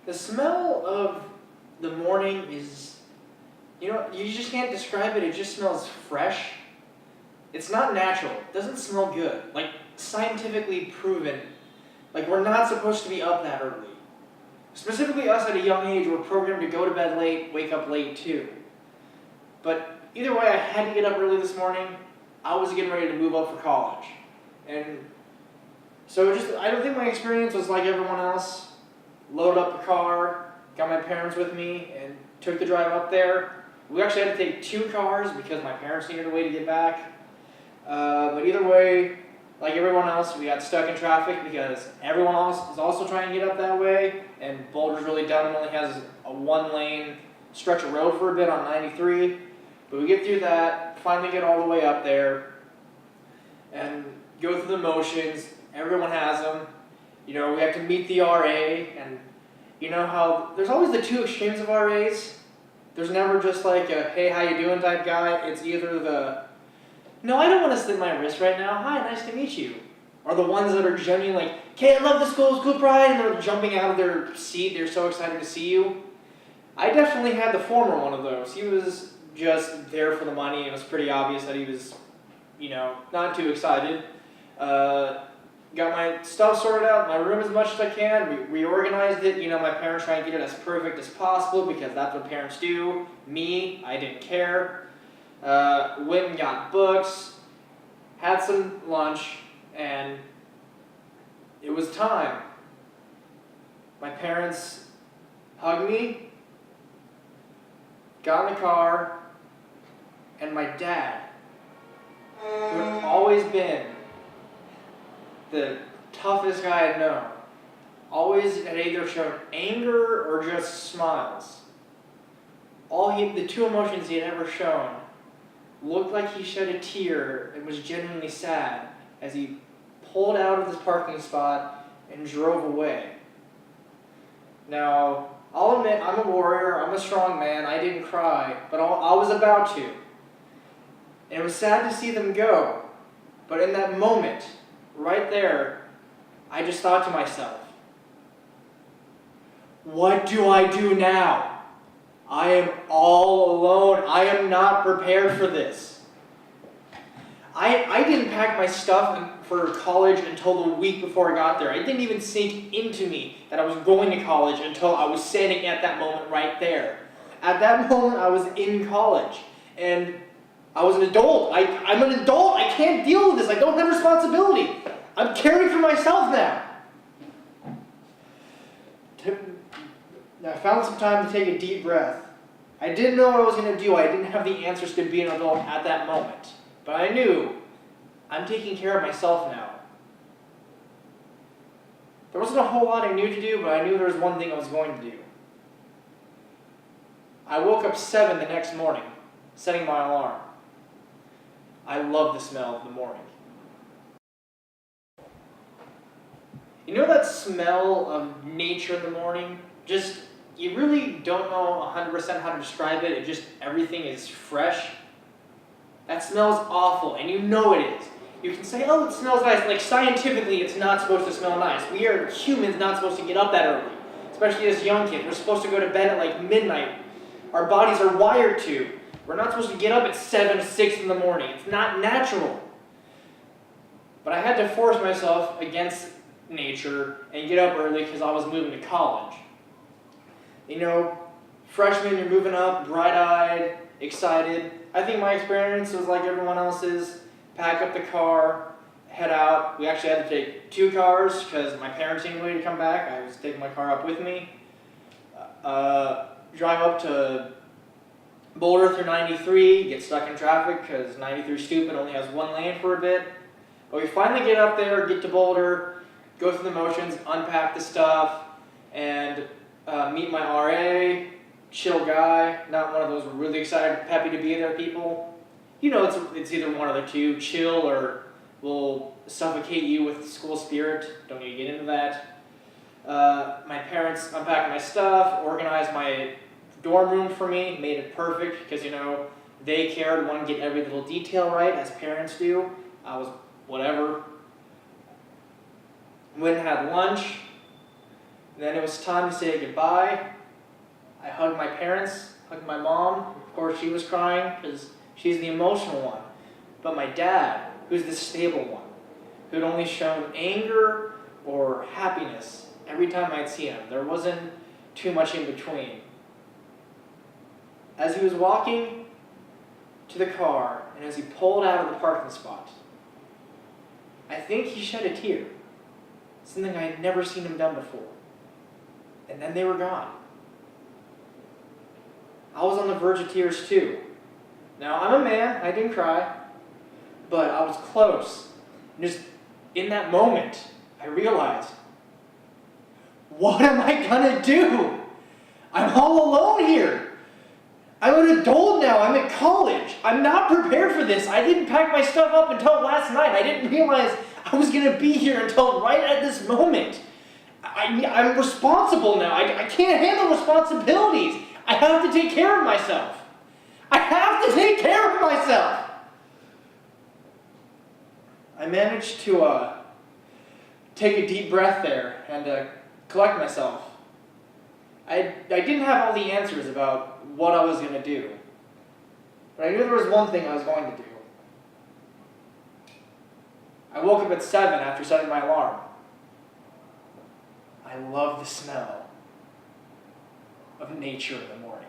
The smell of the morning is, you just can't describe it. It just smells fresh. It's not natural. It doesn't smell good. Like, scientifically proven. Like, we're not supposed to be up that early. Specifically us at a young age, we're programmed to go to bed late, wake up late too. But either way, I had to get up early this morning. I was getting ready to move up for college. And so I don't think my experience was like everyone else. Loaded up the car, got my parents with me, and took the drive up there. We actually had to take 2 cars because my parents needed a way to get back. But either way, like everyone else, we got stuck in traffic because everyone else is also trying to get up that way, and Boulder's really dumb and only has a 1-lane stretch of road for a bit on 93. But we get through that, finally get all the way up there, and go through the motions. Everyone has them. We have to meet the RA, and you know how there's always the 2 extremes of RAs. There's never just like a, hey, how you doing type guy. It's either the, no, I don't want to slit my wrist right now. Hi, nice to meet you. Or the ones that are genuinely like, okay, I love the school pride, and they're jumping out of their seat. They're so excited to see you. I definitely had the former one of those. He was just there for the money. It was pretty obvious that he was, not too excited. Got my stuff sorted out, my room as much as I can. We reorganized it. My parents trying to get it as perfect as possible because that's what parents do. Me, I didn't care. Went and got books, had some lunch, and it was time. My parents hugged me, got in the car, and my dad, who had always been the toughest guy I'd known, always had either shown anger or just smiles. The 2 emotions he had ever shown looked like he shed a tear and was genuinely sad as he pulled out of his parking spot and drove away. Now, I'll admit, I'm a warrior, I'm a strong man, I didn't cry, but I was about to. And it was sad to see them go, but in that moment, right there, I just thought to myself, what do I do now? I am all alone. I am not prepared for this. I didn't pack my stuff for college until the week before I got there. It didn't even sink into me that I was going to college until I was standing at that moment right there. At that moment, I was in college, and I was an adult. I'm an adult. I can't deal with this. I don't have responsibility. I'm caring for myself now. I found some time to take a deep breath. I didn't know what I was going to do. I didn't have the answers to being an adult at that moment. But I knew I'm taking care of myself now. There wasn't a whole lot I knew to do, but I knew there was one thing I was going to do. I woke up 7 the next morning, setting my alarm. I love the smell of the morning. You know that smell of nature in the morning? You really don't know 100% how to describe it. Everything is fresh. That smells awful, and you know it is. You can say, oh, it smells nice. Like, scientifically, it's not supposed to smell nice. We are humans not supposed to get up that early, especially as young kids. We're supposed to go to bed at like midnight. Our bodies are wired to. We're not supposed to get up at 7, 6 in the morning. It's not natural. But I had to force myself against nature and get up early because I was moving to college. Freshman, you're moving up, bright-eyed, excited. I think my experience was like everyone else's. Pack up the car, head out. We actually had to take 2 cars because my parents didn't wait to come back. I was taking my car up with me. Drive up to Boulder through 93, get stuck in traffic because 93 stupid only has 1 lane for a bit. But we finally get up there, get to Boulder, go through the motions, unpack the stuff, and meet my RA, chill guy, not one of those really excited, happy to be there people. It's either one of the 2, chill or will suffocate you with school spirit. Don't need to get into that. My parents unpacked my stuff, organized my dorm room for me, made it perfect because, they cared, wanted to get every little detail right, as parents do. I was whatever. Went and had lunch. And then it was time to say goodbye. I hugged my parents, hugged my mom. Of course, she was crying because she's the emotional one. But my dad, who's the stable one, who'd only shown anger or happiness every time I'd see him. There wasn't too much in between. As he was walking to the car, and as he pulled out of the parking spot, I think he shed a tear. Something I had never seen him done before. And then they were gone. I was on the verge of tears too. Now, I'm a man, I didn't cry, but I was close. And just in that moment, I realized, what am I gonna do? I'm all alone here. I'm an adult now, I'm at college. I'm not prepared for this. I didn't pack my stuff up until last night. I didn't realize I was gonna be here until right at this moment. I'm responsible now. I can't handle responsibilities. I have to take care of myself. I have to take care of myself. I managed to take a deep breath there and collect myself. I didn't have all the answers about what I was going to do. But I knew there was one thing I was going to do. I woke up at 7 after setting my alarm. I love the smell of nature in the morning.